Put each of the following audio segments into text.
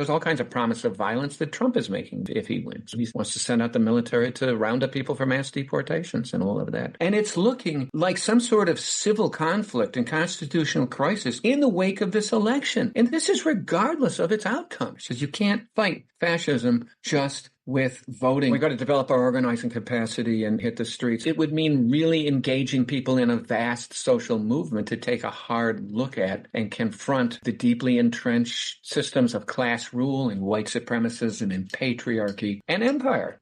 There's all kinds of promise of violence that Trump is making if he wins. He wants to send out the military to round up people for mass deportations and all of that. And it's looking like some sort of civil conflict and constitutional crisis in the wake of this election. And this is regardless of its outcome. Because you can't fight fascism just with voting. We've got to develop our organizing capacity and hit the streets. It would mean really engaging people in a vast social movement to take a hard look at and confront the deeply entrenched systems of class rule and white supremacism and patriarchy and empire.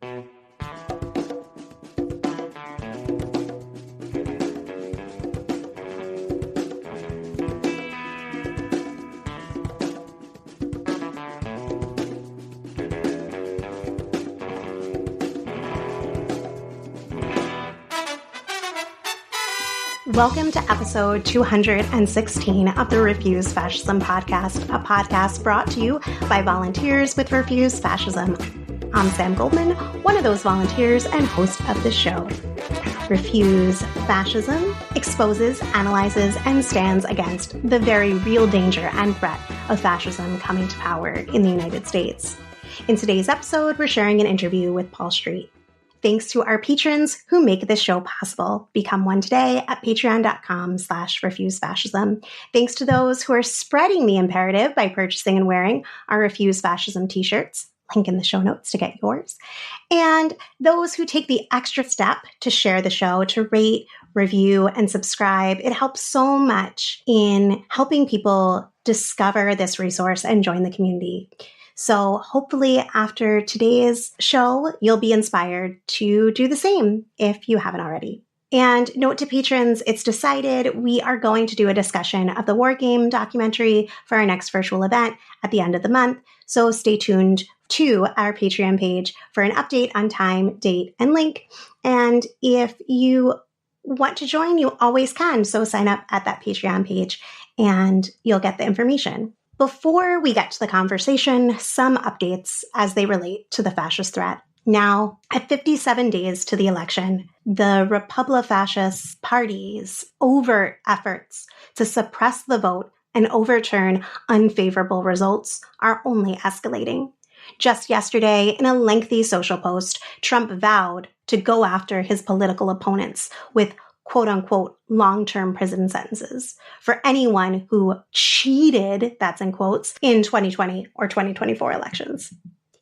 Welcome to episode 216 of the Refuse Fascism podcast, a podcast brought to you by volunteers with Refuse Fascism. I'm Sam Goldman, one of those volunteers and host of the show. Refuse Fascism exposes, analyzes, and stands against the very real danger and threat of fascism coming to power in the United States. In today's episode, we're sharing an interview with Paul Street. Thanks to our patrons who make this show possible. Become one today at patreon.com/refusefascism. Thanks to those who are spreading the imperative by purchasing and wearing our Refuse Fascism t-shirts. Link in the show notes to get yours. And those who take the extra step to share the show, to rate, review, and subscribe. It helps so much in helping people discover this resource and join the community. So hopefully after today's show, you'll be inspired to do the same if you haven't already. And note to patrons, it's decided we are going to do a discussion of the War Game documentary for our next virtual event at the end of the month. So stay tuned to our Patreon page for an update on time, date, and link. And if you want to join, you always can. So sign up at that Patreon page and you'll get the information. Before we get to the conversation, some updates as they relate to the fascist threat. Now, at 57 days to the election, the Republi-Fascist Party's overt efforts to suppress the vote and overturn unfavorable results are only escalating. Just yesterday, in a lengthy social post, Trump vowed to go after his political opponents with quote-unquote long-term prison sentences for anyone who cheated, that's in quotes, in 2020 or 2024 elections.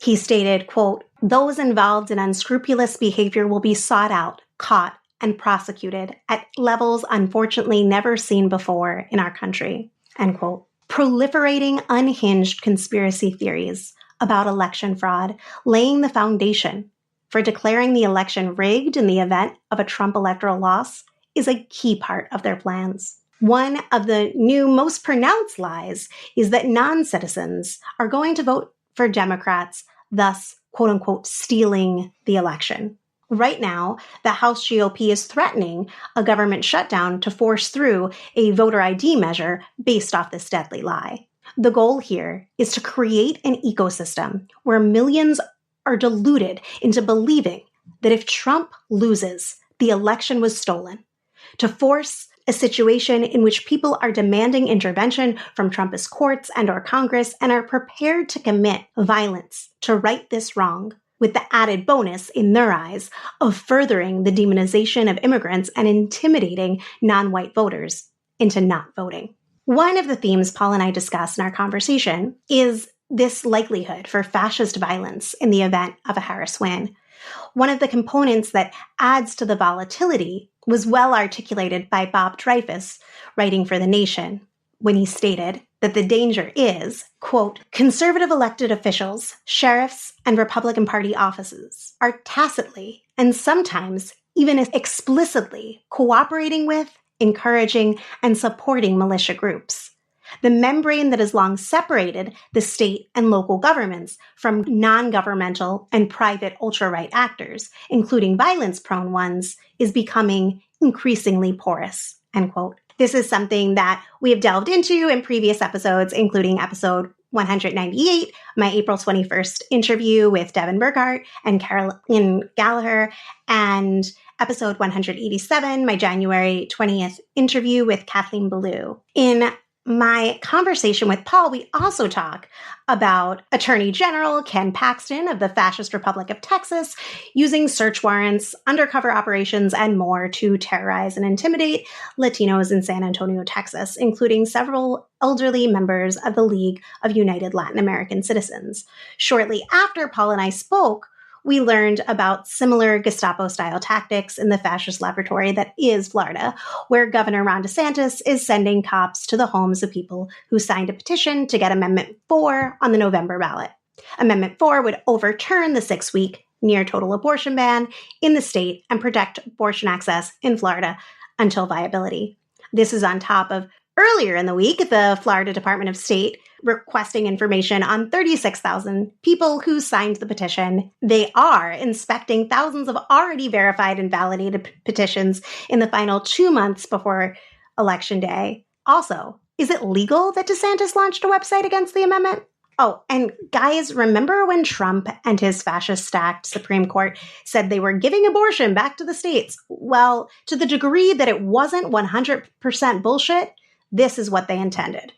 He stated, quote, "Those involved in unscrupulous behavior will be sought out, caught, and prosecuted at levels unfortunately never seen before in our country," end quote. Proliferating unhinged conspiracy theories about election fraud, laying the foundation for declaring the election rigged in the event of a Trump electoral loss is a key part of their plans. One of the new most pronounced lies is that non-citizens are going to vote for Democrats, thus, quote unquote, stealing the election. Right now, the House GOP is threatening a government shutdown to force through a voter ID measure based off this deadly lie. The goal here is to create an ecosystem where millions are deluded into believing that if Trump loses, the election was stolen. To force a situation in which people are demanding intervention from Trumpist courts and or Congress and are prepared to commit violence to right this wrong, with the added bonus, in their eyes, of furthering the demonization of immigrants and intimidating non-white voters into not voting. One of the themes Paul and I discuss in our conversation is this likelihood for fascist violence in the event of a Harris win. One of the components that adds to the volatility was well articulated by Bob Dreyfus, writing for The Nation, when he stated that the danger is, quote, "Conservative elected officials, sheriffs, and Republican Party offices are tacitly and sometimes even explicitly cooperating with, encouraging, and supporting militia groups. The membrane that has long separated the state and local governments from non-governmental and private ultra-right actors, including violence-prone ones, is becoming increasingly porous," end quote. This is something that we have delved into in previous episodes, including episode 198, my April 21st interview with Devin Burkhart and Carolyn Gallagher, and episode 187, my January 20th interview with Kathleen Ballou. In my conversation with Paul, we also talk about Attorney General Ken Paxton of the Fascist Republic of Texas using search warrants, undercover operations, and more to terrorize and intimidate Latinos in San Antonio, Texas, including several elderly members of the League of United Latin American Citizens. Shortly after Paul and I spoke, we learned about similar Gestapo-style tactics in the fascist laboratory that is Florida, where Governor Ron DeSantis is sending cops to the homes of people who signed a petition to get Amendment 4 on the November ballot. Amendment 4 would overturn the 6-week near-total abortion ban in the state and protect abortion access in Florida until viability. This is on top of earlier in the week, the Florida Department of State requesting information on 36,000 people who signed the petition. They are inspecting thousands of already verified and validated petitions in the final 2 months before Election Day. Also, is it legal that DeSantis launched a website against the amendment? Oh, and guys, remember when Trump and his fascist-stacked Supreme Court said they were giving abortion back to the states? Well, to the degree that it wasn't 100% bullshit, this is what they intended.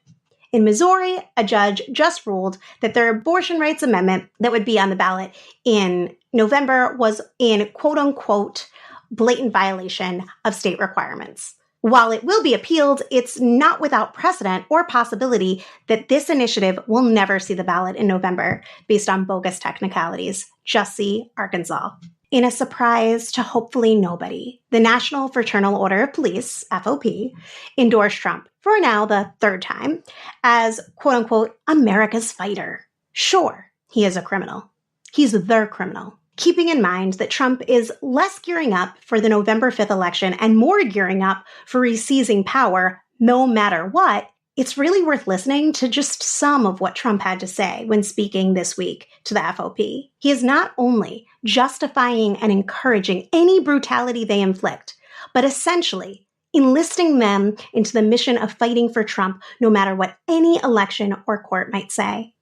In Missouri, a judge just ruled that their abortion rights amendment that would be on the ballot in November was in quote-unquote blatant violation of state requirements. While it will be appealed, it's not without precedent or possibility that this initiative will never see the ballot in November based on bogus technicalities. Just see Arkansas. In a surprise to hopefully nobody, the National Fraternal Order of Police, FOP, endorsed Trump, for now the third time, as quote-unquote America's fighter. Sure, he is a criminal. He's their criminal. Keeping in mind that Trump is less gearing up for the November 5th election and more gearing up for reseizing power no matter what, it's really worth listening to just some of what Trump had to say when speaking this week to the FOP. He is not only justifying and encouraging any brutality they inflict, but essentially enlisting them into the mission of fighting for Trump no matter what any election or court might say.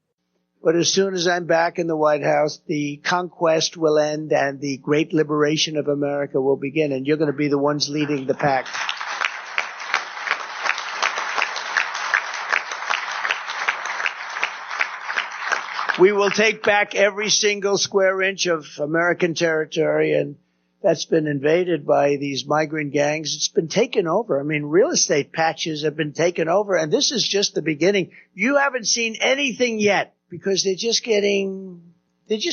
But as soon as I'm back in the White House, the conquest will end and the great liberation of America will begin, and you're going to be the ones leading the pack. We will take back every single square inch of American territory, and that's been invaded by these migrant gangs. It's been taken over. I mean, real estate patches have been taken over, and this is just the beginning. You haven't seen anything yet because they're just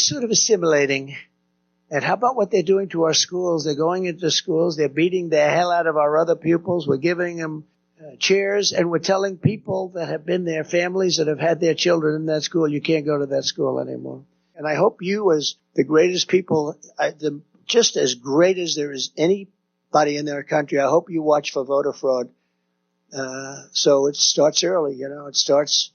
sort of assimilating. And how about what they're doing to our schools? They're going into schools. They're beating the hell out of our other pupils. We're giving them chairs, and we're telling people that have been there, families that have had their children in that school, you can't go to that school anymore. And I hope you, as the greatest people, just as great as there is anybody in their country, I hope you watch for voter fraud. So it starts early, it starts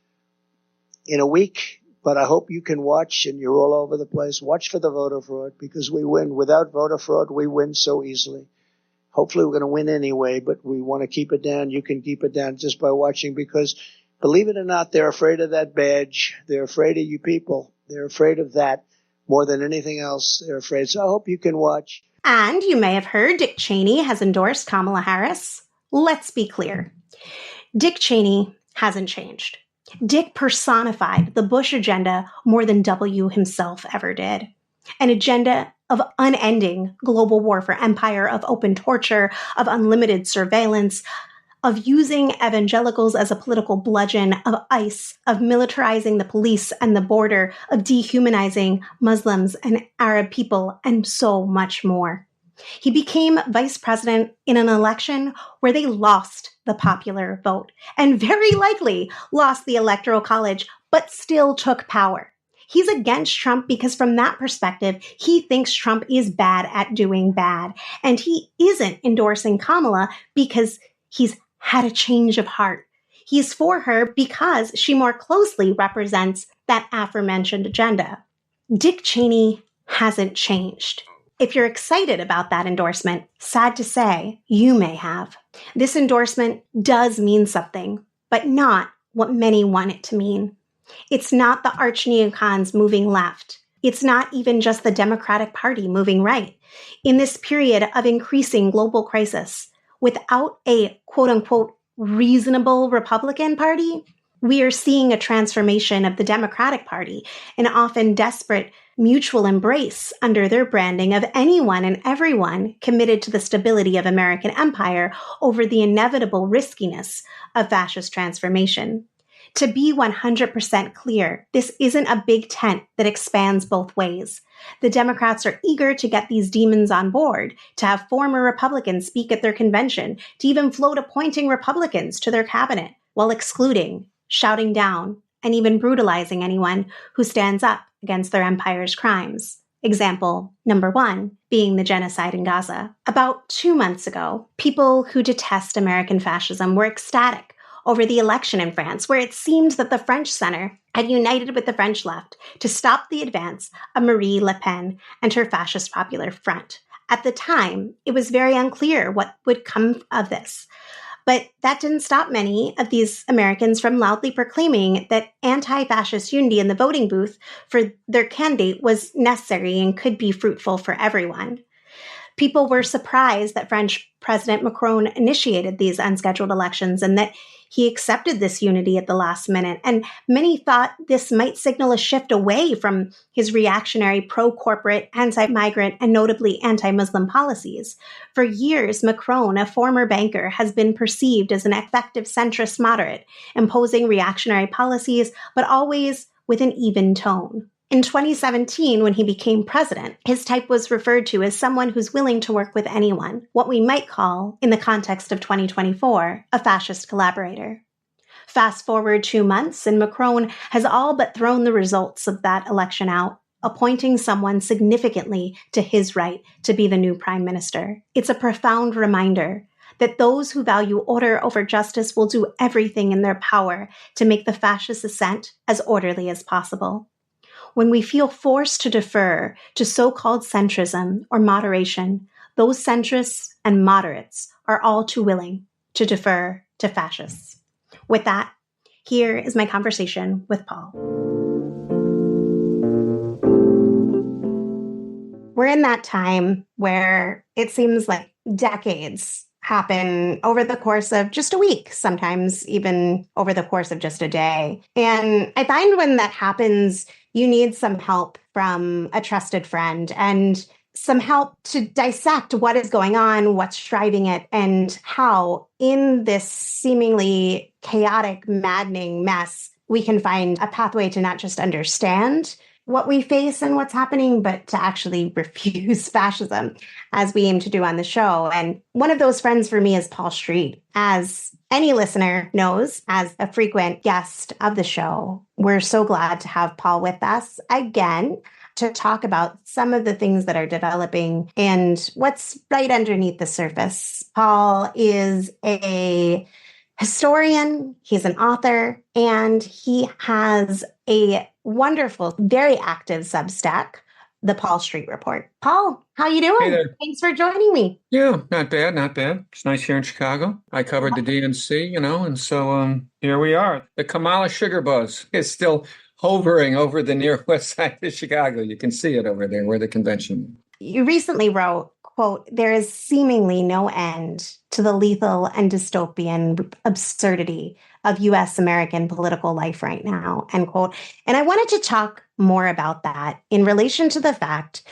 in a week, but I hope you can watch, and you're all over the place. Watch for the voter fraud, because we win. Without voter fraud, we win so easily. Hopefully we're going to win anyway, but we want to keep it down. You can keep it down just by watching, because believe it or not, they're afraid of that badge. They're afraid of you people. They're afraid of that more than anything else. They're afraid. So I hope you can watch. And you may have heard Dick Cheney has endorsed Kamala Harris. Let's be clear. Dick Cheney hasn't changed. Dick personified the Bush agenda more than W himself ever did. An agenda of unending global war for empire, of open torture, of unlimited surveillance, of using evangelicals as a political bludgeon, of ICE, of militarizing the police and the border, of dehumanizing Muslims and Arab people, and so much more. He became vice president in an election where they lost the popular vote and very likely lost the electoral college, but still took power. He's against Trump because from that perspective, he thinks Trump is bad at doing bad. And he isn't endorsing Kamala because he's had a change of heart. He's for her because she more closely represents that aforementioned agenda. Dick Cheney hasn't changed. If you're excited about that endorsement, sad to say, you may have. This endorsement does mean something, but not what many want it to mean. It's not the arch neocons moving left. It's not even just the Democratic Party moving right. In this period of increasing global crisis, without a quote-unquote reasonable Republican Party, we are seeing a transformation of the Democratic Party, an often desperate mutual embrace under their branding of anyone and everyone committed to the stability of American empire over the inevitable riskiness of fascist transformation. To be 100% clear, this isn't a big tent that expands both ways. The Democrats are eager to get these demons on board, to have former Republicans speak at their convention, to even float appointing Republicans to their cabinet, while excluding, shouting down, and even brutalizing anyone who stands up against their empire's crimes. Example number 1 being the genocide in Gaza. About 2 months ago, people who detest American fascism were ecstatic over the election in France, where it seemed that the French center had united with the French left to stop the advance of Marine Le Pen and her fascist Popular Front. At the time, it was very unclear what would come of this. But that didn't stop many of these Americans from loudly proclaiming that anti-fascist unity in the voting booth for their candidate was necessary and could be fruitful for everyone. People were surprised that French President Macron initiated these unscheduled elections and that he accepted this unity at the last minute. And many thought this might signal a shift away from his reactionary pro-corporate, anti-migrant, and notably anti-Muslim policies. For years, Macron, a former banker, has been perceived as an effective centrist moderate, imposing reactionary policies, but always with an even tone. In 2017, when he became president, his type was referred to as someone who's willing to work with anyone, what we might call, in the context of 2024, a fascist collaborator. Fast forward 2 months, and Macron has all but thrown the results of that election out, appointing someone significantly to his right to be the new prime minister. It's a profound reminder that those who value order over justice will do everything in their power to make the fascist ascent as orderly as possible. When we feel forced to defer to so-called centrism or moderation, those centrists and moderates are all too willing to defer to fascists. With that, here is my conversation with Paul. We're in that time where it seems like decades happen over the course of just a week, sometimes even over the course of just a day. And I find when that happens, you need some help from a trusted friend and some help to dissect what is going on, what's driving it, and how in this seemingly chaotic, maddening mess, we can find a pathway to not just understand what we face and what's happening, but to actually refuse fascism, as we aim to do on the show. And one of those friends for me is Paul Street. As any listener knows, as a frequent guest of the show, we're so glad to have Paul with us again to talk about some of the things that are developing and what's right underneath the surface. Paul is a historian, he's an author, and he has a wonderful, very active Substack, The Paul Street Report. Paul, how you doing? Hey there. Thanks for joining me. Yeah, not bad, not bad. It's nice here in Chicago. I covered the DNC, and so here we are. The Kamala sugar buzz is still hovering over the near west side of Chicago. You can see it over there where the convention. You recently wrote, quote, "There is seemingly no end to the lethal and dystopian absurdity of U.S. American political life right now," end quote. And I wanted to talk more about that in relation to the fact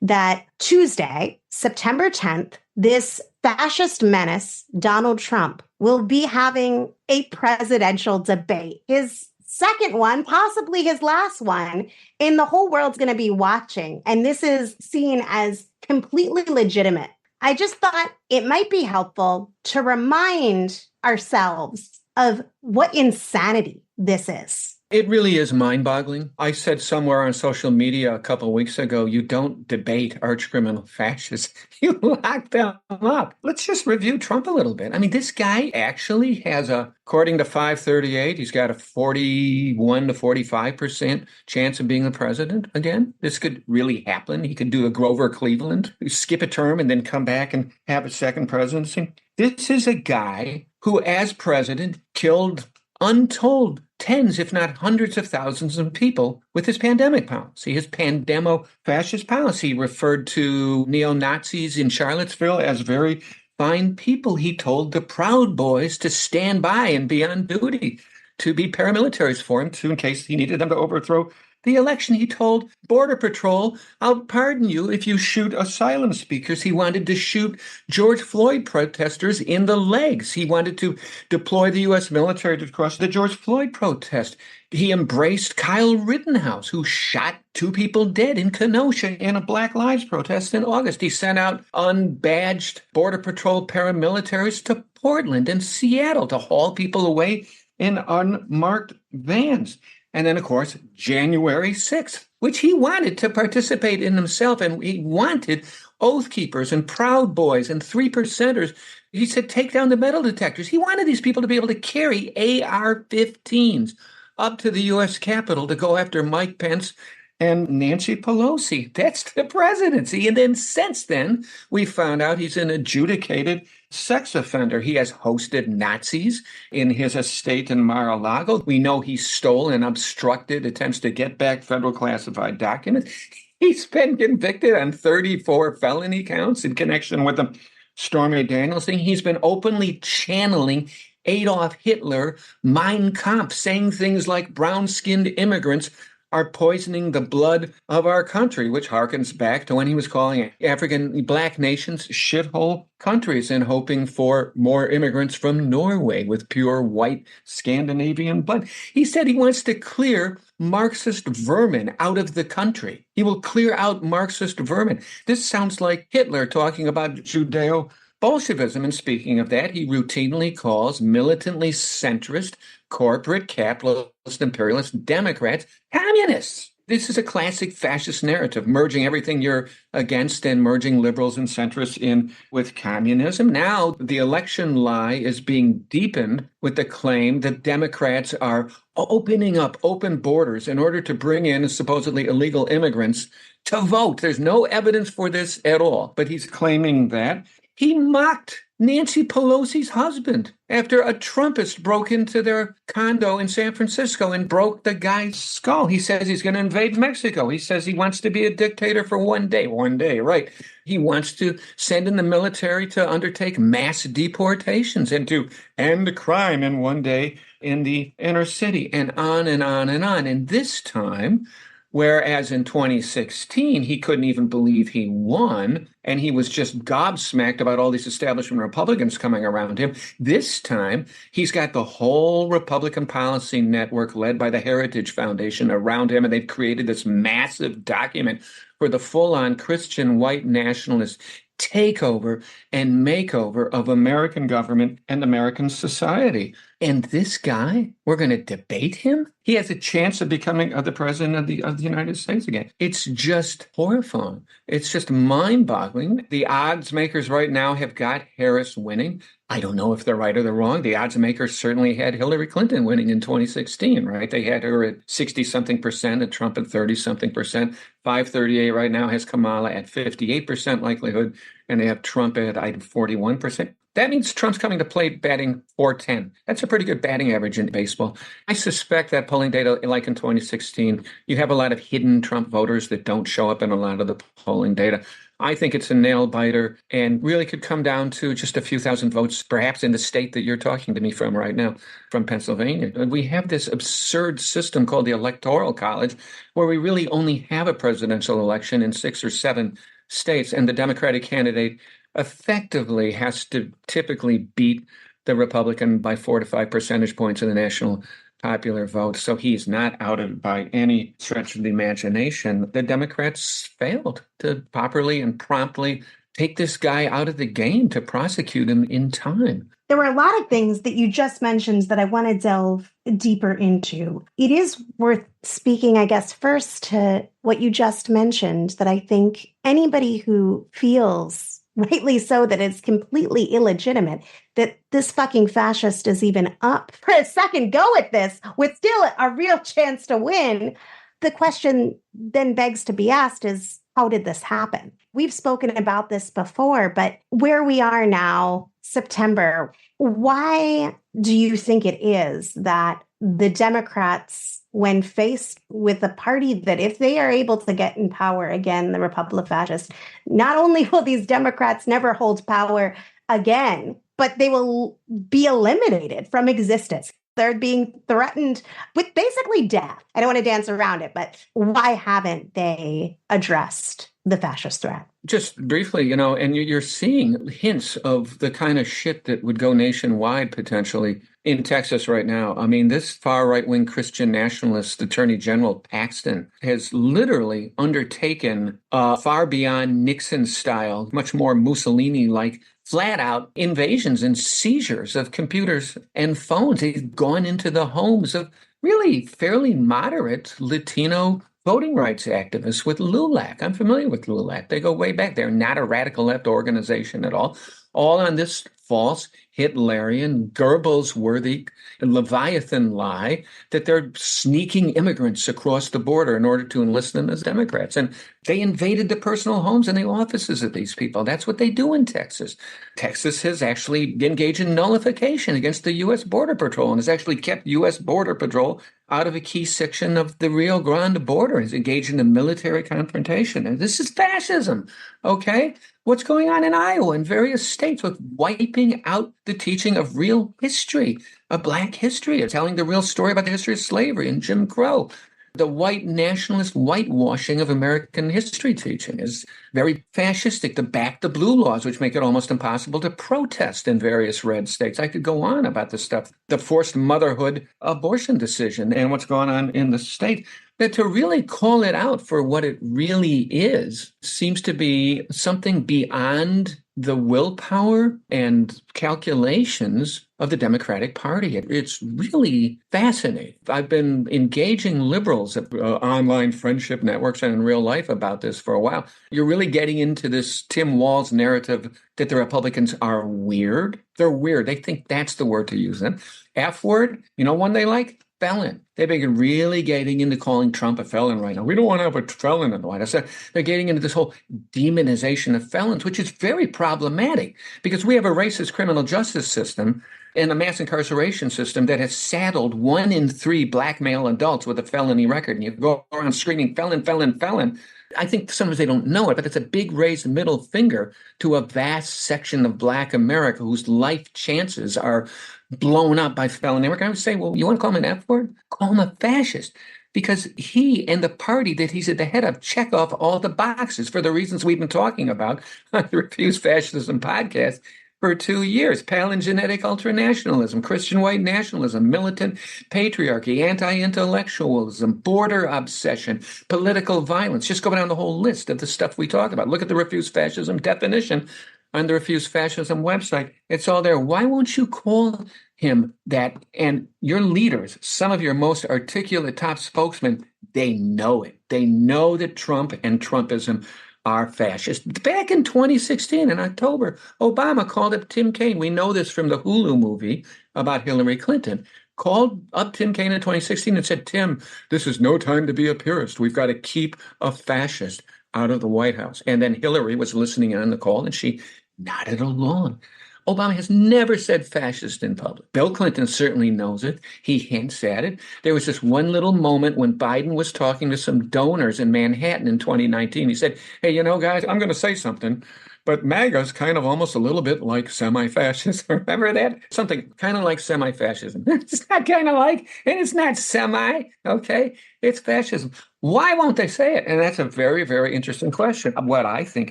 that Tuesday, September 10th, this fascist menace, Donald Trump, will be having a presidential debate. His second one, possibly his last one, and the whole world's going to be watching. And this is seen as completely legitimate. I just thought it might be helpful to remind ourselves of what insanity this is. It really is mind-boggling. I said somewhere on social media a couple of weeks ago, you don't debate arch-criminal fascists. You lock them up. Let's just review Trump a little bit. I mean, this guy actually has according to 538, he's got a 41 to 45% chance of being the president again. This could really happen. He could do a Grover Cleveland, skip a term and then come back and have a second presidency. This is a guy who, as president, killed untold tens, if not hundreds of thousands of people with his pandemic policy, his pandemo-fascist policy. Referred to neo-Nazis in Charlottesville as very fine people. He told the Proud Boys to stand by and be on duty, to be paramilitaries for him, in case he needed them to overthrow the election. He told Border Patrol, I'll pardon you if you shoot asylum seekers. He wanted to shoot George Floyd protesters in the legs. He wanted to deploy the U.S. military to crush the George Floyd protest. He embraced Kyle Rittenhouse, who shot 2 people dead in Kenosha in a Black Lives protest in August. He sent out unbadged Border Patrol paramilitaries to Portland and Seattle to haul people away in unmarked vans. And then, of course, January 6th, which he wanted to participate in himself. And he wanted Oath Keepers and Proud Boys and 3%ers. He said, take down the metal detectors. He wanted these people to be able to carry AR-15s up to the U.S. Capitol to go after Mike Pence and Nancy Pelosi. That's the presidency. And then since then, we found out he's an adjudicated sex offender. He has hosted Nazis in his estate in Mar-a-Lago. We know he stole and obstructed attempts to get back federal classified documents. He's been convicted on 34 felony counts in connection with the Stormy Daniels thing. He's been openly channeling Adolf Hitler, Mein Kampf, saying things like brown-skinned immigrants are poisoning the blood of our country, which harkens back to when he was calling African black nations shithole countries and hoping for more immigrants from Norway with pure white Scandinavian blood. He said he wants to clear Marxist vermin out of the country. He will clear out Marxist vermin. This sounds like Hitler talking about Judeo-Bolshevism. And speaking of that, he routinely calls militantly centrist, corporate, capitalist, imperialist Democrats communists. This is a classic fascist narrative, merging everything you're against and merging liberals and centrists in with communism. Now, the election lie is being deepened with the claim that Democrats are opening up open borders in order to bring in supposedly illegal immigrants to vote. There's no evidence for this at all, but he's claiming that. He mocked Nancy Pelosi's husband after a Trumpist broke into their condo in San Francisco and broke the guy's skull. He says he's going to invade Mexico. He says he wants to be a dictator for one day, right? He wants to send in the military to undertake mass deportations and to end crime in one day in the inner city, and on and on and on. And this time, whereas in 2016, he couldn't even believe he won, and he was just gobsmacked about all these establishment Republicans coming around him. This time, he's got the whole Republican policy network led by the Heritage Foundation around him, and they've created this massive document for the full-on Christian white nationalist takeover and makeover of American government and American society. And this guy, we're going to debate him? He has a chance of becoming the president of the United States again. It's just horrifying. It's just mind-boggling. The odds makers right now have got Harris winning. I don't know if they're right or they're wrong. The odds makers certainly had Hillary Clinton winning in 2016, right? They had her at 60-something% and Trump at 30-something%. 538 right now has Kamala at 58% likelihood, and they have Trump at 41%. That means Trump's coming to play batting .410. That's a pretty good batting average in baseball. I suspect that polling data, like in 2016, you have a lot of hidden Trump voters that don't show up in a lot of the polling data. I think it's a nail biter and really could come down to just a few thousand votes, perhaps in the state that you're talking to me from right now, from Pennsylvania. We have this absurd system called the Electoral College, where we really only have a presidential election in 6 or 7 states, and the Democratic candidate effectively has to typically beat the Republican by 4 to 5 percentage points in the national popular vote. So he's not outed by any stretch of the imagination. The Democrats failed to properly and promptly take this guy out of the game, to prosecute him in time. There were a lot of things that you just mentioned that I want to delve deeper into. It is worth speaking, I guess, first to what you just mentioned, that I think anybody who feels, rightly so, that it's completely illegitimate that this fucking fascist is even up for a second go at this with still a real chance to win. The question then begs to be asked is, how did this happen? We've spoken about this before, but where we are now, September, why do you think it is that the Democrats, when faced with a party that, if they are able to get in power again, the Republic Fascist, not only will these Democrats never hold power again, but they will be eliminated from existence. They're being threatened with basically death. I don't want to dance around it, but why haven't they addressed the fascist threat? Just briefly, and you're seeing hints of the kind of shit that would go nationwide potentially in Texas right now. I mean, this far right-wing Christian nationalist Attorney General Paxton has literally undertaken far beyond Nixon style, much more Mussolini-like flat out invasions and seizures of computers and phones. He's gone into the homes of really fairly moderate Latino voting rights activists with LULAC. I'm familiar with LULAC. They go way back. They're not a radical left organization at all on this false Hitlerian, Goebbels-worthy Leviathan lie that they're sneaking immigrants across the border in order to enlist them as Democrats. And they invaded the personal homes and the offices of these people. That's what they do in Texas. Texas has actually engaged in nullification against the U.S. Border Patrol and has actually kept U.S. Border Patrol out of a key section of the Rio Grande border, is engaged in a military confrontation. And this is fascism, okay? What's going on in Iowa and various states with wiping out the teaching of real history, of Black history, of telling the real story about the history of slavery and Jim Crow. The white nationalist whitewashing of American history teaching is very fascistic. The back the blue laws, which make it almost impossible to protest in various red states. I could go on about this stuff. The forced motherhood abortion decision and what's going on in the state. But to really call it out for what it really is seems to be something beyond the willpower and calculations of the Democratic Party. It's really fascinating. I've been engaging liberals at online friendship networks and in real life about this for a while. You're really getting into this Tim Walz narrative that the Republicans are weird. They're weird. They think that's the word to use them. F word, one they like? Felon. They've been really getting into calling Trump a felon right now. We don't want to have a felon in the White House. They're getting into this whole demonization of felons, which is very problematic because we have a racist criminal justice system and a mass incarceration system that has saddled 1 in 3 Black male adults with a felony record. And you go around screaming, felon, felon, felon. I think sometimes they don't know it, but it's a big raised middle finger to a vast section of Black America whose life chances are blown up by felony. We're going to say, well, you want to call him an F word? Call him a fascist. Because he and the party that he's at the head of check off all the boxes for the reasons we've been talking about on the Refuse Fascism podcast for 2 years. Palingenetic ultranationalism, Christian white nationalism, militant patriarchy, anti-intellectualism, border obsession, political violence. Just go down the whole list of the stuff we talk about. Look at the Refuse Fascism definition on the Refuse Fascism website. It's all there. Why won't you call him that? And your leaders, some of your most articulate top spokesmen, they know it. They know that Trump and Trumpism are fascist. Back in 2016, in October, Obama called up Tim Kaine. We know this from the Hulu movie about Hillary Clinton. Called up Tim Kaine in 2016 and said, Tim, this is no time to be a purist. We've got to keep a fascist out of the White House. And then Hillary was listening on the call and she nodded along. Obama has never said fascist in public. Bill Clinton certainly knows it. He hints at it. There was this one little moment when Biden was talking to some donors in Manhattan in 2019. He said, hey, guys, I'm going to say something, but MAGA's kind of almost a little bit like semi-fascist. Remember that? Something kind of like semi-fascism. It's not kind of like, and it's not semi, okay? It's fascism. Why won't they say it? And that's a very, very interesting question. What I think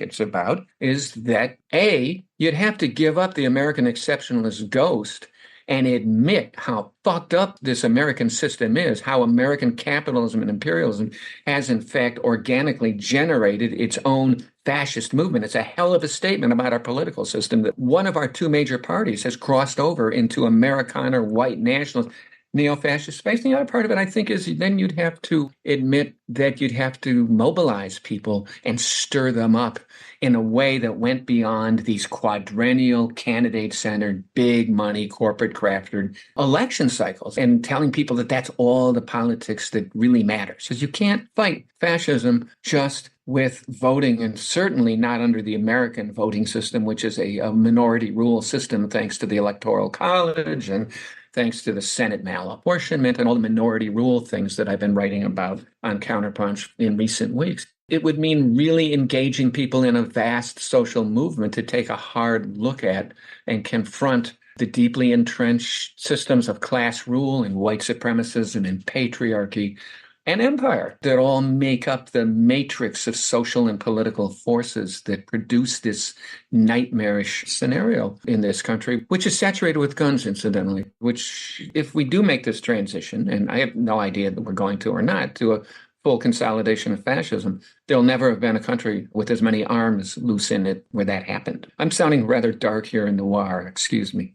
it's about is that, A, you'd have to give up the American exceptionalist ghost and admit how fucked up this American system is, how American capitalism and imperialism has, in fact, organically generated its own fascist movement. It's a hell of a statement about our political system that one of our 2 major parties has crossed over into Americana white nationalist neo-fascist space. And the other part of it, I think, is then you'd have to admit that you'd have to mobilize people and stir them up in a way that went beyond these quadrennial, candidate-centered, big money, corporate-crafted election cycles and telling people that that's all the politics that really matters. Because you can't fight fascism just with voting, and certainly not under the American voting system, which is a minority rule system thanks to the Electoral College and thanks to the Senate malapportionment and all the minority rule things that I've been writing about on Counterpunch in recent weeks. It would mean really engaging people in a vast social movement to take a hard look at and confront the deeply entrenched systems of class rule and white supremacism and patriarchy and empire that all make up the matrix of social and political forces that produce this nightmarish scenario in this country, which is saturated with guns, incidentally, which if we do make this transition, and I have no idea that we're going to or not, to a full consolidation of fascism, there'll never have been a country with as many arms loose in it where that happened. I'm sounding rather dark here and noir, excuse me.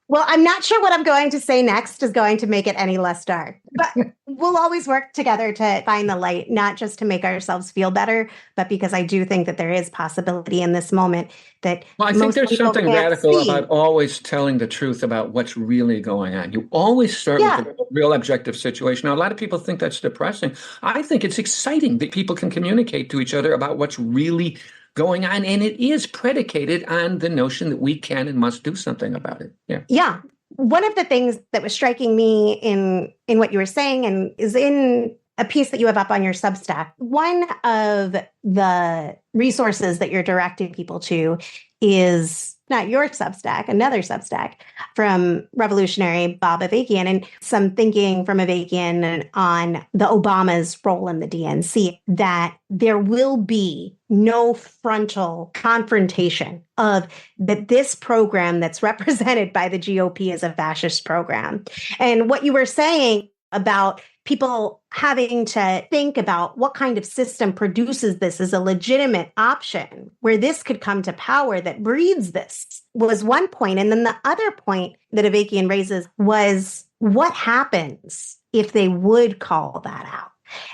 Well, I'm not sure what I'm going to say next is going to make it any less dark, but we'll always work together to find the light, not just to make ourselves feel better, but because I do think that there is possibility in this moment that I think there's something radical about always telling the truth about what's really going on. You always start with a real objective situation. Now, a lot of people think that's depressing. I think it's exciting that people can communicate to each other about what's really going on, and it is predicated on the notion that we can and must do something about it. Yeah. One of the things that was striking me in what you were saying and is in a piece that you have up on your Substack, one of the resources that you're directing people to is not your Substack, another Substack from revolutionary Bob Avakian, and some thinking from Avakian on the Obama's role in the DNC, that there will be no frontal confrontation of that this program that's represented by the GOP is a fascist program. And what you were saying about people having to think about what kind of system produces this as a legitimate option, where this could come to power that breeds this, was one point. And then the other point that Avakian raises was what happens if they would call that out?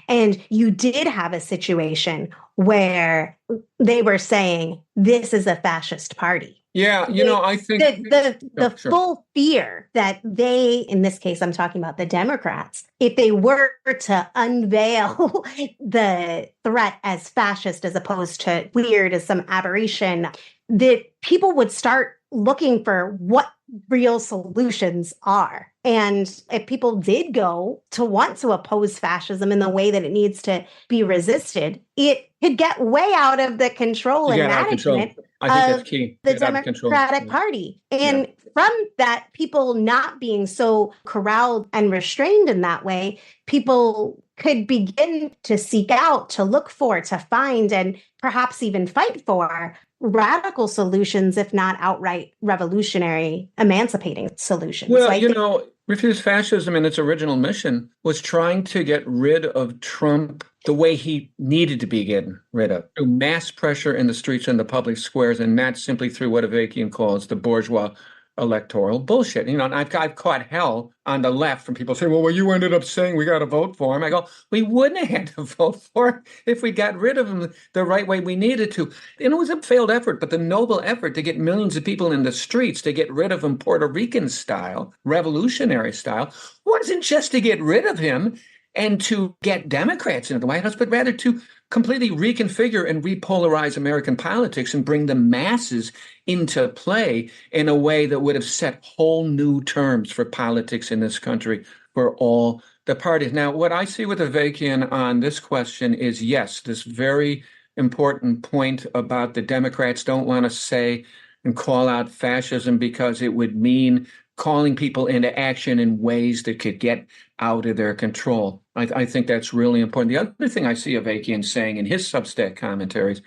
And you did have a situation where they were saying, this is a fascist party. Yeah, I think the full fear that they, in this case, I'm talking about the Democrats, if they were to unveil the threat as fascist as opposed to weird as some aberration, that people would start looking for what real solutions are. And if people did go to want to oppose fascism in the way that it needs to be resisted, it could get way out of the control and management of the Democratic Party. And from that, people not being so corralled and restrained in that way, people could begin to seek out, to look for, to find, and perhaps even fight for radical solutions, if not outright revolutionary, emancipating solutions. Well, Refuse Fascism in its original mission was trying to get rid of Trump the way he needed to be getting rid of, through mass pressure in the streets and the public squares, and not simply through what Avakian calls the bourgeois electoral bullshit. And I've caught hell on the left from people saying, well, you ended up saying we got to vote for him. I go, we wouldn't have had to vote for him if we got rid of him the right way we needed to. And it was a failed effort, but the noble effort to get millions of people in the streets to get rid of him Puerto Rican style, revolutionary style, wasn't just to get rid of him and to get Democrats into the White House, but rather to completely reconfigure and repolarize American politics and bring the masses into play in a way that would have set whole new terms for politics in this country for all the parties. Now, what I see with Avakian on this question is, yes, this very important point about the Democrats don't want to say and call out fascism because it would mean calling people into action in ways that could get out of their control. I think that's really important. The other thing I see Avakian saying in his Substack commentaries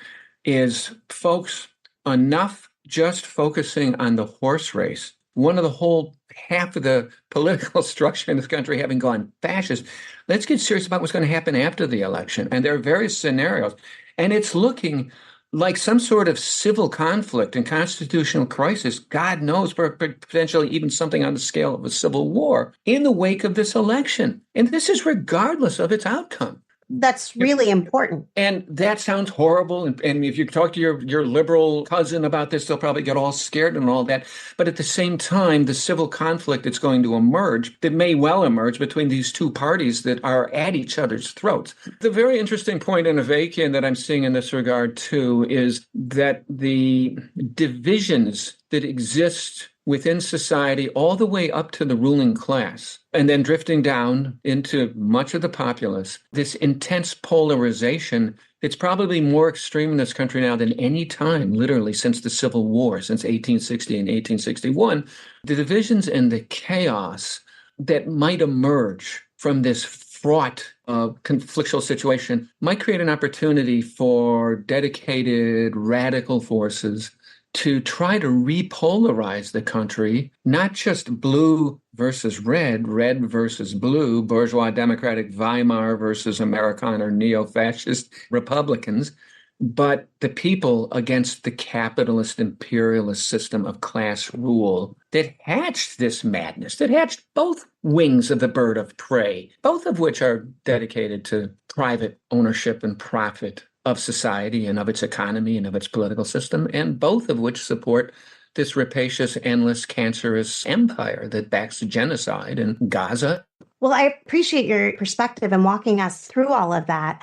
is, folks, enough just focusing on the horse race. One of the whole half of the political structure in this country having gone fascist. Let's get serious about what's going to happen after the election. And there are various scenarios. And it's looking like some sort of civil conflict and constitutional crisis, God knows, potentially even something on the scale of a civil war in the wake of this election. And this is regardless of its outcome. That's really important. And that sounds horrible. And if you talk to your liberal cousin about this, they'll probably get all scared and all that. But at the same time, the civil conflict that's going to emerge, that may well emerge between these two parties that are at each other's throats. The very interesting point in Avakian that I'm seeing in this regard, too, is that the divisions that exist within society all the way up to the ruling class, and then drifting down into much of the populace, this intense polarization. It's probably more extreme in this country now than any time, literally, since the Civil War, since 1860 and 1861. The divisions and the chaos that might emerge from this fraught, conflictual situation might create an opportunity for dedicated, radical forces to try to repolarize the country, not just blue versus red, red versus blue, bourgeois democratic Weimar versus Americana neo-fascist Republicans, but the people against the capitalist imperialist system of class rule that hatched this madness, that hatched both wings of the bird of prey, both of which are dedicated to private ownership and profit of society and of its economy and of its political system, and both of which support this rapacious, endless, cancerous empire that backs genocide in Gaza. Well, I appreciate your perspective and walking us through all of that.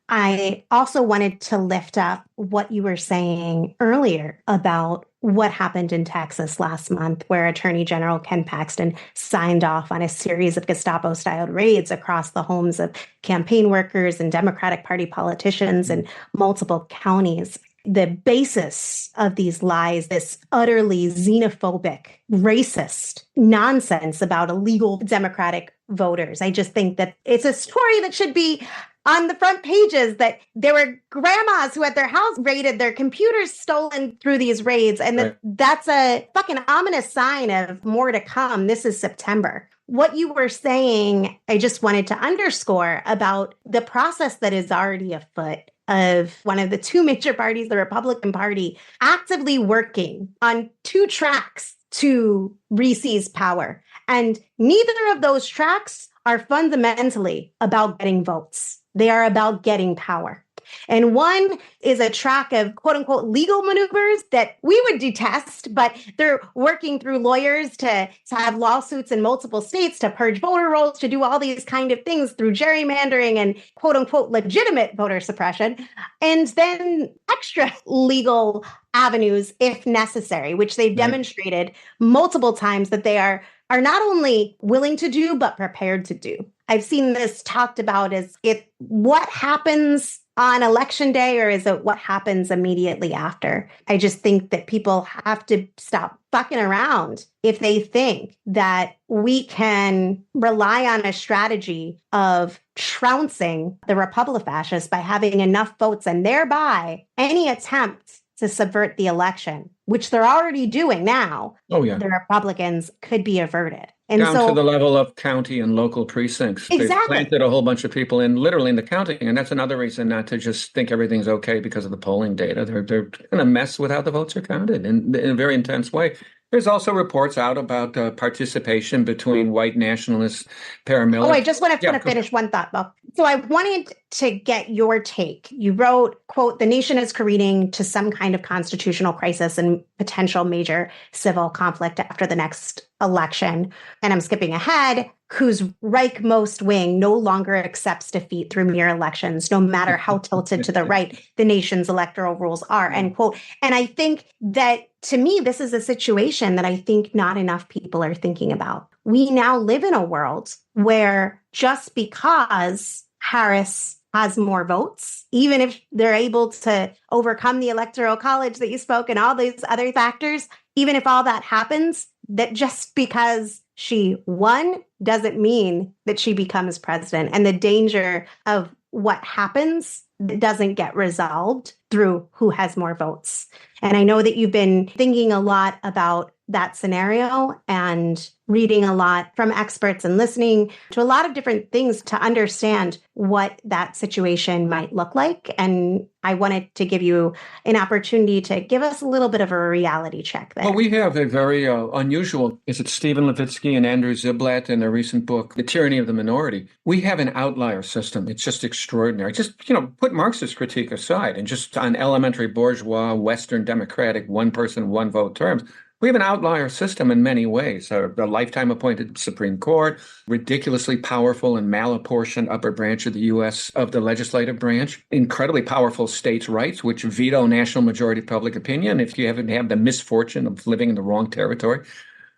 I also wanted to lift up what you were saying earlier about what happened in Texas last month, where Attorney General Ken Paxton signed off on a series of Gestapo-style raids across the homes of campaign workers and Democratic Party politicians in multiple counties. The basis of these lies, this utterly xenophobic, racist nonsense about illegal Democratic voters. I just think that it's a story that should be on the front pages, that there were grandmas who had their house raided, their computers stolen through these raids. And that's a fucking ominous sign of more to come. This is September. What you were saying, I just wanted to underscore about the process that is already afoot of one of the two major parties, the Republican Party, actively working on two tracks to re-seize power. And neither of those tracks are fundamentally about getting votes. They are about getting power. And one is a track of quote unquote legal maneuvers that we would detest, but they're working through lawyers to have lawsuits in multiple states, to purge voter rolls, to do all these kind of things through gerrymandering and quote unquote legitimate voter suppression. And then extra legal avenues if necessary, which they've demonstrated multiple times that they are not only willing to do, but prepared to do. I've seen this talked about as what happens on election day, or is it what happens immediately after? I just think that people have to stop fucking around if they think that we can rely on a strategy of trouncing the Republic-fascists by having enough votes, and thereby any attempt to subvert the election, which they're already doing now. Oh, yeah. The Republicans could be averted. And down to the level of county and local precincts. Exactly. They've planted a whole bunch of people in, literally in the counting. And that's another reason not to just think everything's okay because of the polling data. They're going to mess with how the votes are counted in a very intense way. There's also reports out about participation between white nationalist paramilitary. Oh, I just want to finish one thought, Bob. So I wanted to get your take. You wrote, quote, "The nation is careening to some kind of constitutional crisis and potential major civil conflict after the next election." And I'm skipping ahead. "Whose Reich-most wing no longer accepts defeat through mere elections, no matter how tilted to the right the nation's electoral rules are," end quote. And I think that, to me, this is a situation that I think not enough people are thinking about. We now live in a world where just because Harris has more votes, even if they're able to overcome the electoral college that you spoke and all these other factors, even if all that happens, that just because she won doesn't mean that she becomes president. And the danger of what happens that doesn't get resolved through who has more votes. And I know that you've been thinking a lot about that scenario and reading a lot from experts and listening to a lot of different things to understand what that situation might look like. And I wanted to give you an opportunity to give us a little bit of a reality check there. Well, we have a very unusual, is it Stephen Levitsky and Andrew Ziblatt in their recent book, The Tyranny of the Minority? We have an outlier system. It's just extraordinary. Just, put Marxist critique aside and just on elementary bourgeois, Western democratic, one person, one vote terms. We have an outlier system in many ways. The lifetime appointed Supreme Court, ridiculously powerful and malapportioned upper branch of the U.S. of the legislative branch, incredibly powerful states' rights, which veto national majority public opinion if you haven't had the misfortune of living in the wrong territory,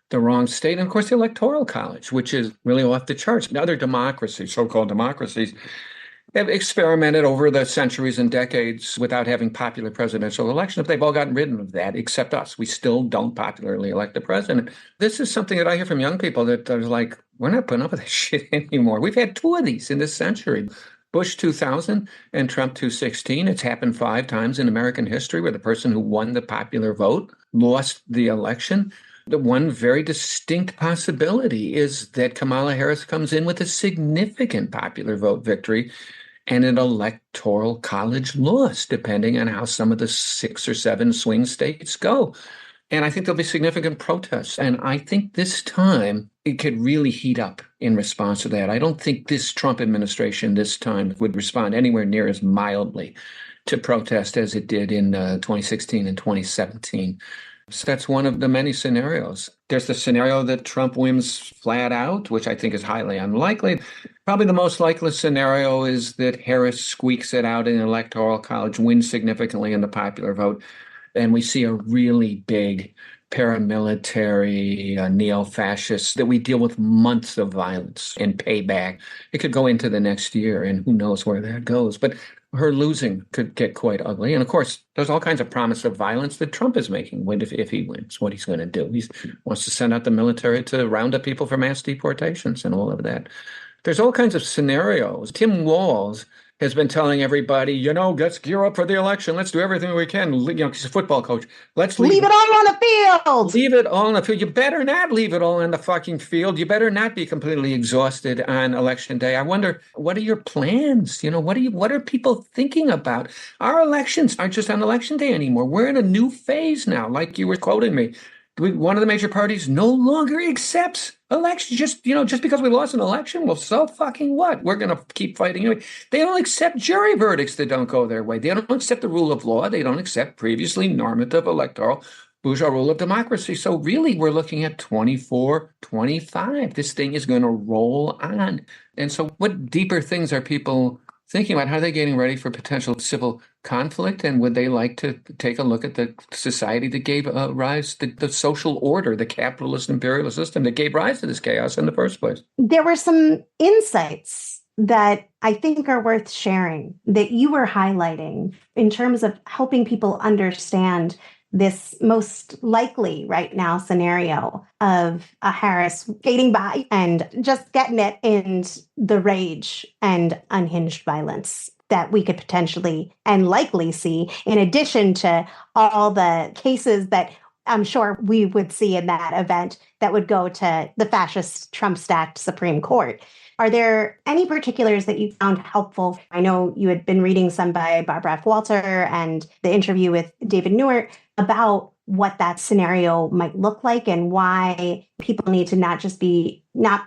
the wrong state. And of course, the Electoral College, which is really off the charts. And other democracies, so-called democracies, have experimented over the centuries and decades without having popular presidential elections. They've all gotten rid of that, except us. We still don't popularly elect the president. This is something that I hear from young people that are like, we're not putting up with this shit anymore. We've had two of these in this century. Bush 2000 and Trump 2016. It's happened 5 times in American history where the person who won the popular vote lost the election. The one very distinct possibility is that Kamala Harris comes in with a significant popular vote victory and an electoral college loss, depending on how some of the 6 or 7 swing states go. And I think there'll be significant protests. And I think this time it could really heat up in response to that. I don't think this Trump administration this time would respond anywhere near as mildly to protest as it did in 2016 and 2017. So that's one of the many scenarios. There's the scenario that Trump wins flat out, which I think is highly unlikely. Probably the most likely scenario is that Harris squeaks it out in the Electoral College, wins significantly in the popular vote, and we see a really big paramilitary, neo-fascist, that we deal with months of violence and payback. It could go into the next year, and who knows where that goes. But her losing could get quite ugly. And of course, there's all kinds of promise of violence that Trump is making if he wins, what he's going to do. He wants to send out the military to round up people for mass deportations and all of that. There's all kinds of scenarios. Tim Walz has been telling everybody, let's gear up for the election. Let's do everything we can. He's a football coach. Let's leave it all on the field. Leave it all on the field. You better not leave it all on the fucking field. You better not be completely exhausted on election day. I wonder, what are your plans? What are people thinking about? Our elections aren't just on election day anymore. We're in a new phase now, like you were quoting me. One of the major parties no longer accepts elections. Just because we lost an election, well, so fucking what? We're going to keep fighting anyway. They don't accept jury verdicts that don't go their way. They don't accept the rule of law. They don't accept previously normative electoral bourgeois rule of democracy. So really, we're looking at 24, 25. This thing is going to roll on. And so what deeper things are people thinking about? How are they getting ready for potential civil conflict? And would they like to take a look at the society that gave rise to the social order, the capitalist-imperialist system that gave rise to this chaos in the first place? There were some insights that I think are worth sharing that you were highlighting in terms of helping people understand this most likely right now scenario of a Harris fading by and just getting it in the rage and unhinged violence that we could potentially and likely see, in addition to all the cases that I'm sure we would see in that event that would go to the fascist Trump-stacked Supreme Court. Are there any particulars that you found helpful? I know you had been reading some by Barbara F. Walter and the interview with David Newart about what that scenario might look like and why people need to not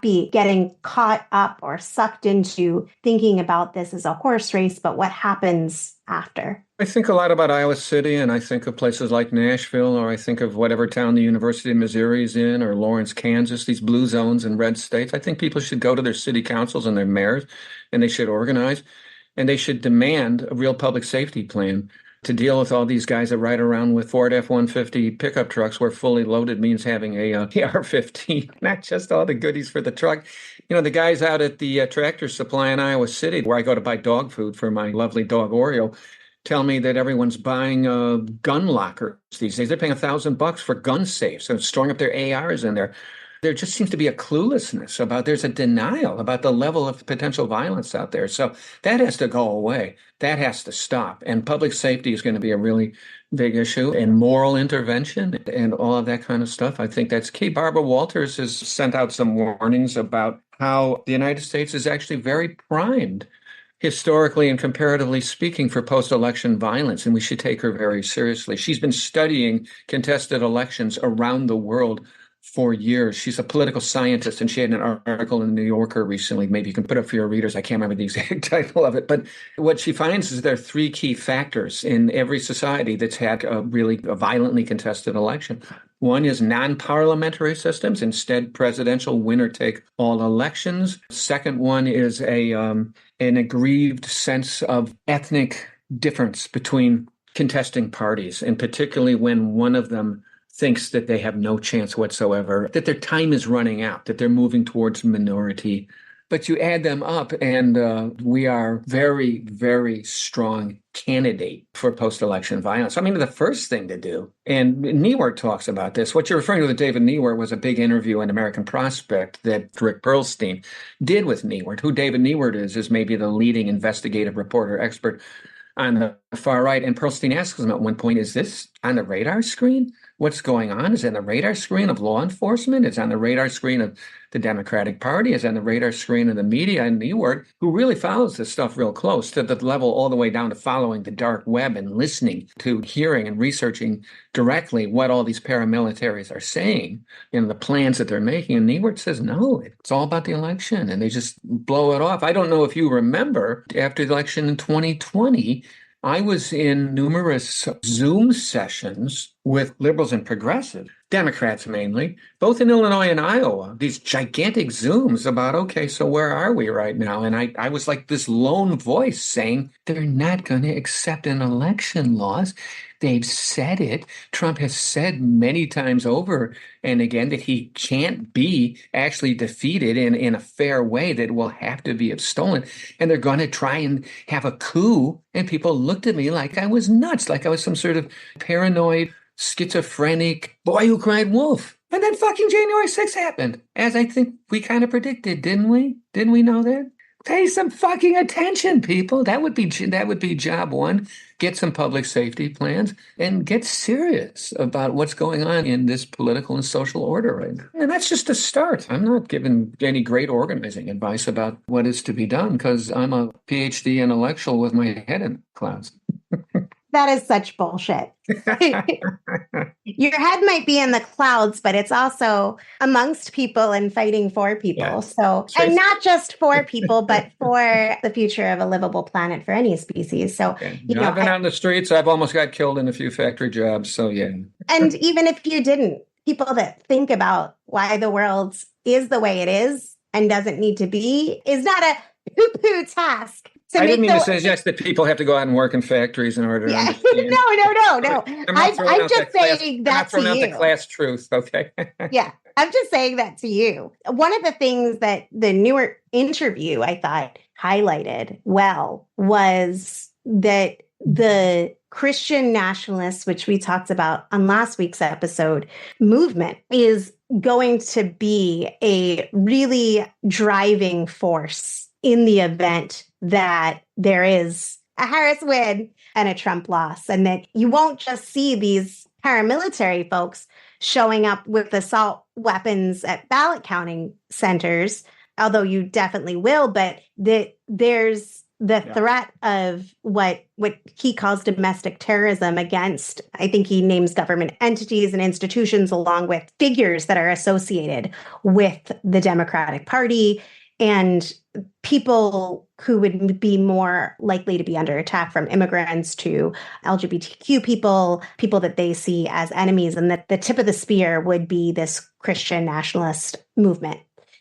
be getting caught up or sucked into thinking about this as a horse race, but what happens after. I think a lot about Iowa City, and I think of places like Nashville, or I think of whatever town the University of Missouri is in, or Lawrence, Kansas, these blue zones and red states. I think people should go to their city councils and their mayors, and they should organize, and they should demand a real public safety plan to deal with all these guys that ride around with Ford F-150 pickup trucks where fully loaded means having a AR-15, not just all the goodies for the truck. The guys out at the tractor supply in Iowa City, where I go to buy dog food for my lovely dog Oreo, tell me that everyone's buying gun lockers these days. They're paying $1,000 for gun safes and storing up their ARs in there. There just seems to be a cluelessness there's a denial about the level of potential violence out there. So that has to go away. That has to stop. And public safety is going to be a really big issue, and moral intervention and all of that kind of stuff. I think that's key. Barbara Walters has sent out some warnings about how the United States is actually very primed, historically and comparatively speaking, for post-election violence, and we should take her very seriously. She's been studying contested elections around the world for years. She's a political scientist, and she had an article in the New Yorker recently. Maybe you can put up for your readers. I can't remember the exact title of it. But what she finds is there are 3 key factors in every society that's had a violently contested election. One is non-parliamentary systems, instead presidential winner-take-all elections. Second one is an aggrieved sense of ethnic difference between contesting parties, and particularly when one of them thinks that they have no chance whatsoever, that their time is running out, that they're moving towards minority. But you add them up, and we are very, very strong candidate for post-election violence. I mean, the first thing to do, and Newart talks about this, what you're referring to with David Newart was a big interview in American Prospect that Rick Perlstein did with Newart. Who David Newart is maybe the leading investigative reporter expert on the far right. And Perlstein asks him at one point, is this on the radar screen? What's going on? Is it on the radar screen of law enforcement? It's on the radar screen of the Democratic Party? Is it on the radar screen of the media? And Newart, who really follows this stuff real close to the level all the way down to following the dark web and listening to hearing and researching directly what all these paramilitaries are saying and the plans that they're making. And Newart says, no, it's all about the election. And they just blow it off. I don't know if you remember, after the election in 2020, I was in numerous Zoom sessions with liberals and progressives, Democrats mainly, both in Illinois and Iowa, these gigantic Zooms about, okay, so where are we right now? And I was like this lone voice saying, they're not going to accept an election laws. They've said it. Trump has said many times over and again that he can't be actually defeated in a fair way, that will have to be stolen. And they're going to try and have a coup. And people looked at me like I was nuts, like I was some sort of paranoid, schizophrenic boy who cried wolf. And then fucking January 6th happened, as I think we kind of predicted, didn't we? Didn't we know that? Pay some fucking attention, people. That would be job one. Get some public safety plans and get serious about what's going on in this political and social order right now. And that's just a start. I'm not giving any great organizing advice about what is to be done because I'm a PhD intellectual with my head in clouds. That is such bullshit. Your head might be in the clouds, but it's also amongst people and fighting for people. Yeah. So, and not just for people, but for the future of a livable planet for any species. So, you know, I've been out in the streets. I've almost got killed in a few factory jobs. So, yeah. And even if you didn't, people that think about why the world is the way it is and doesn't need to be is not a poo-poo task. I didn't mean to suggest that people have to go out and work in factories in order to understand. No. I'm just saying that to you. I'm throwing out the class truth, okay? Yeah, I'm just saying that to you. One of the things that the Newart interview, I thought, highlighted well was that the Christian nationalists, which we talked about on last week's episode, movement is going to be a really driving force in the event that there is a Harris win and a Trump loss, and that you won't just see these paramilitary folks showing up with assault weapons at ballot counting centers, although you definitely will, but there's the threat of what he calls domestic terrorism against, I think he names government entities and institutions along with figures that are associated with the Democratic Party and people who would be more likely to be under attack, from immigrants to LGBTQ people that they see as enemies. And that the tip of the spear would be this Christian nationalist movement.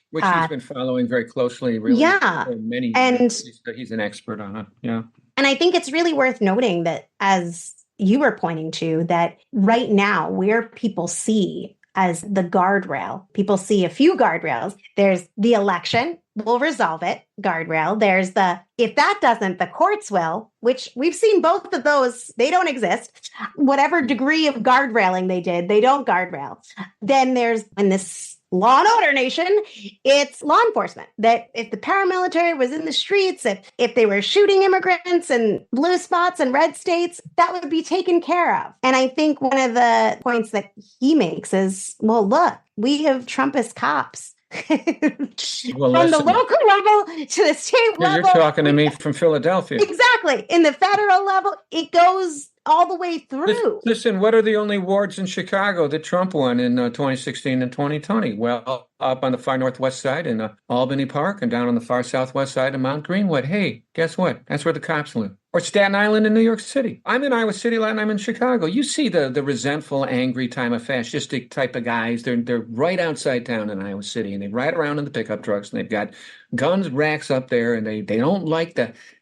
Which he's been following very closely, really, for many years. He's an expert on it, yeah. And I think it's really worth noting that, as you were pointing to, that right now, where people see as the guardrail, people see a few guardrails. There's the election, we'll resolve it, guardrail. There's the, if that doesn't, the courts will, which we've seen both of those. They don't exist. Whatever degree of guardrailing they did, they don't guardrail. Then there's, in this law and order nation, it's law enforcement. That if the paramilitary was in the streets, if they were shooting immigrants in blue spots and red states, that would be taken care of. And I think one of the points that he makes is, well, look, we have Trumpist cops. From the local level to the state level. You're talking to me from Philadelphia. Exactly. In the federal level, it goes all the way through. Listen, what are the only wards in Chicago that Trump won in 2016 and 2020? Well, up on the far northwest side in Albany Park and down on the far southwest side of Mount Greenwood. Hey, guess what? That's where the cops live. Or Staten Island in New York City. I'm in Iowa City and I'm in Chicago. You see the resentful, angry, time of fascistic type of guys. They're right outside town in Iowa City, and they ride around in the pickup trucks, and they've got guns racks up there, and they don't like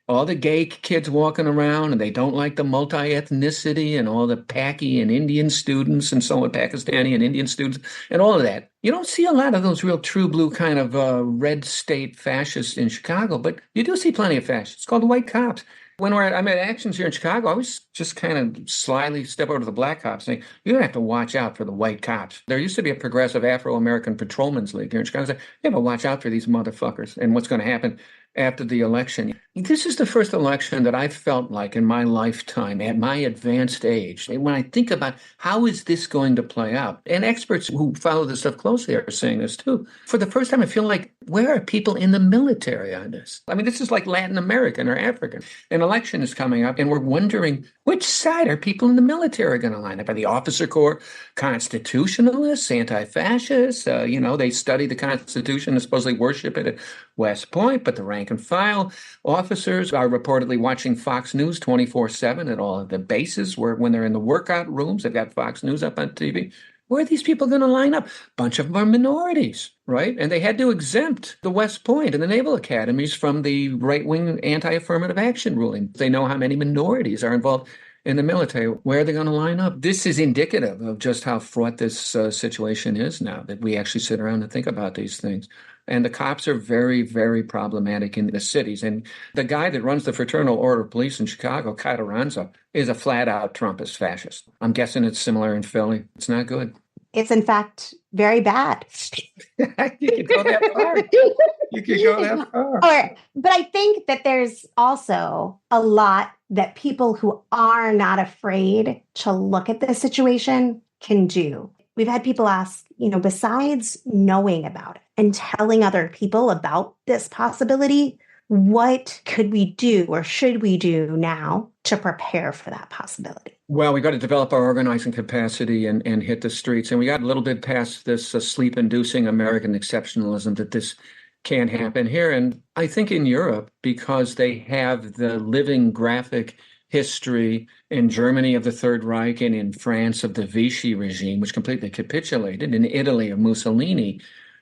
all the gay kids walking around, and they don't like the multi-ethnicity and all the Paki and Indian students and so on, Pakistani and Indian students and all of that. You don't see a lot of those real true blue kind of red state fascists in Chicago, but you do see plenty of fascists. It's called the white cops. When I'm at actions here in Chicago, I always just kind of slyly step over to the black cops saying, you're going to have to watch out for the white cops. There used to be a progressive Afro-American patrolmen's league here in Chicago. You have to watch out for these motherfuckers and what's going to happen after the election. This is the first election that I felt like in my lifetime at my advanced age. When I think about how is this going to play out, and experts who follow this stuff closely are saying this too. For the first time, I feel like, where are people in the military on this? I mean, this is like Latin American or African. An election is coming up, and we're wondering which side are people in the military going to line up? Are the officer corps constitutionalists, anti-fascists? They study the Constitution and supposedly worship it at West Point, but the rank and file officers are reportedly watching Fox News 24/7 at all of the bases when they're in the workout rooms. They've got Fox News up on TV. Where are these people going to line up? A bunch of them are minorities, right? And they had to exempt the West Point and the Naval Academies from the right-wing anti-affirmative action ruling. They know how many minorities are involved in the military. Where are they going to line up? This is indicative of just how fraught this situation is now, that we actually sit around and think about these things. And the cops are very, very problematic in the cities. And the guy that runs the Fraternal Order of Police in Chicago, Carranza, is a flat-out Trumpist fascist. I'm guessing it's similar in Philly. It's not good. It's, in fact, very bad. You could go that far. You could go that far. But I think that there's also a lot that people who are not afraid to look at this situation can do. We've had people ask, besides knowing about it and telling other people about this possibility, what could we do or should we do now to prepare for that possibility? Well, we got to develop our organizing capacity and hit the streets. And we got a little bit past this sleep-inducing American exceptionalism that this can't happen here. And I think in Europe, because they have the living graphic history in Germany of the Third Reich and in France of the Vichy regime, which completely capitulated, in Italy of Mussolini,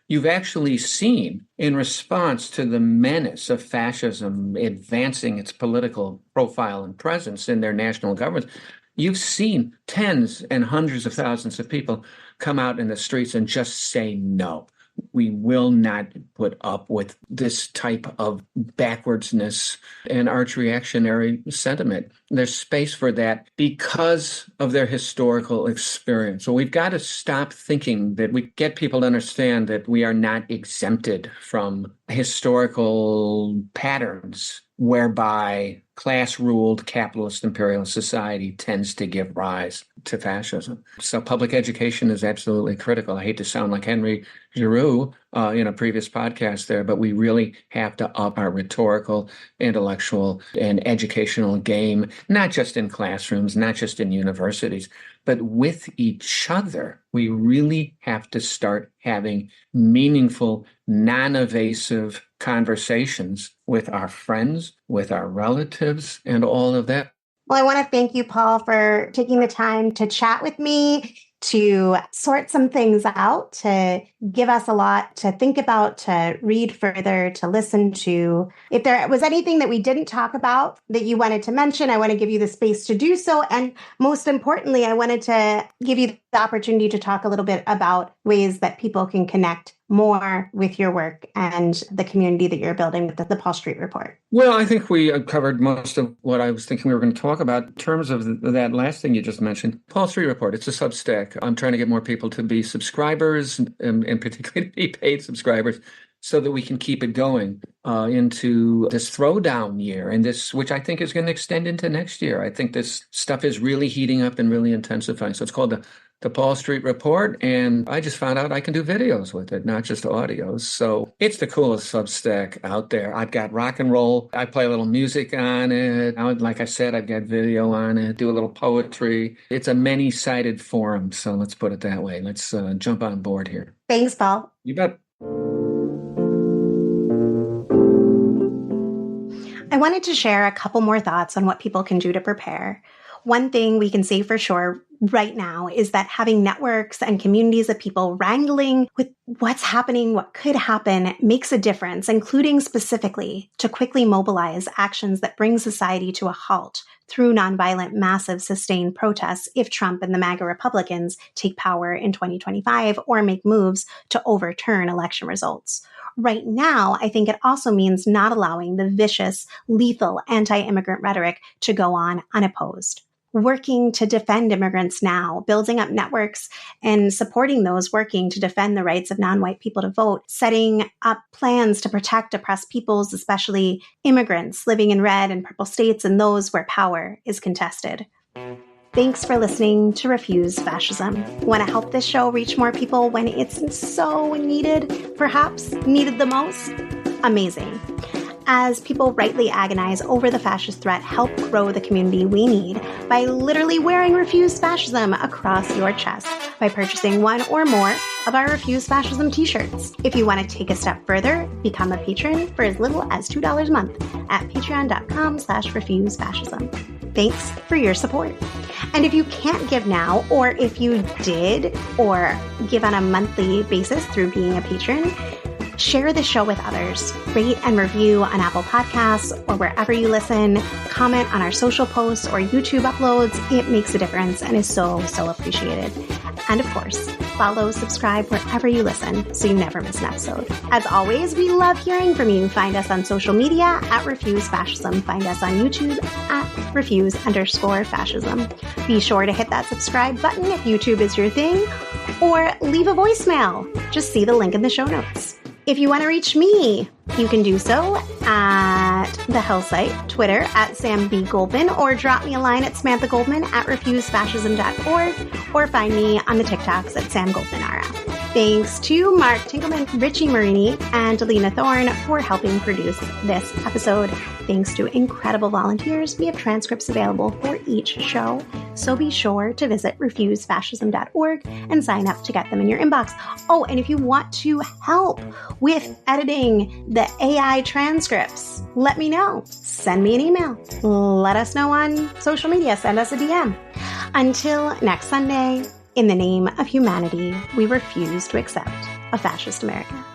you've actually seen, in response to the menace of fascism advancing its political profile and presence in their national governments, you've seen tens and hundreds of thousands of people come out in the streets and just say no. We will not put up with this type of backwardsness and arch-reactionary sentiment. There's space for that because of their historical experience. So we've got to stop thinking that we get people to understand that we are not exempted from historical patterns whereby class-ruled capitalist imperialist society tends to give rise to fascism. So public education is absolutely critical. I hate to sound like Henry Giroux in a previous podcast there, but we really have to up our rhetorical, intellectual, and educational game, not just in classrooms, not just in universities, but with each other. We really have to start having meaningful, non-evasive conversations with our friends, with our relatives, and all of that. Well, I want to thank you, Paul, for taking the time to chat with me, to sort some things out, to give us a lot to think about, to read further, to listen to. If there was anything that we didn't talk about that you wanted to mention, I want to give you the space to do so. And most importantly, I wanted to give you the opportunity to talk a little bit about ways that people can connect more with your work and the community that you're building with the Paul Street Report. Well, I think we covered most of what I was thinking we were going to talk about. In terms of that last thing you just mentioned, Paul Street Report, it's a Substack. I'm trying to get more people to be subscribers, and particularly to be paid subscribers, so that we can keep it going into this throwdown year, and this, which I think is going to extend into next year. I think this stuff is really heating up and really intensifying. So it's called the the Paul Street Report, and I just found out I can do videos with it, not just audios. So it's the coolest Substack out there. I've got rock and roll. I play a little music on it. Like I said, I've got video on it, do a little poetry. It's a many-sided forum, so let's put it that way. Let's jump on board here. Thanks, Paul. You bet. I wanted to share a couple more thoughts on what people can do to prepare. One thing we can say for sure right now is that having networks and communities of people wrangling with what's happening, what could happen, makes a difference, including specifically to quickly mobilize actions that bring society to a halt through nonviolent, massive, sustained protests if Trump and the MAGA Republicans take power in 2025 or make moves to overturn election results. Right now, I think it also means not allowing the vicious, lethal anti-immigrant rhetoric to go on unopposed. Working to defend immigrants now, building up networks and supporting those working to defend the rights of non-white people to vote, setting up plans to protect oppressed peoples, especially immigrants living in red and purple states and those where power is contested. Thanks for listening to Refuse Fascism. Want to help this show reach more people when it's so needed, perhaps needed the most? Amazing. As people rightly agonize over the fascist threat, help grow the community we need by literally wearing Refuse Fascism across your chest by purchasing one or more of our Refuse Fascism t-shirts. If you want to take a step further, become a patron for as little as $2 a month at patreon.com/refusefascism. Thanks for your support. And if you can't give now, or if you did, or give on a monthly basis through being a patron, share the show with others. Rate and review on Apple Podcasts or wherever you listen. Comment on our social posts or YouTube uploads. It makes a difference and is so appreciated. And of course, follow, subscribe wherever you listen so you never miss an episode. As always, we love hearing from you. Find us on social media at Refuse Fascism. Find us on YouTube at Refuse_Fascism. Be sure to hit that subscribe button if YouTube is your thing, or leave a voicemail. Just see the link in the show notes. If you want to reach me, you can do so at the Hell site, Twitter at Sam B. Goldman, or drop me a line at Samantha Goldman at refusefascism.org, or find me on the TikToks at Sam Goldman RF. Thanks to Mark Tinkelman, Richie Marini, and Alina Thorne for helping produce this episode. Thanks to incredible volunteers, we have transcripts available for each show, so be sure to visit refusefascism.org and sign up to get them in your inbox. Oh, and if you want to help with editing the AI transcripts, let me know. Send me an email. Let us know on social media. Send us a DM. Until next Sunday, in the name of humanity, we refuse to accept a fascist America.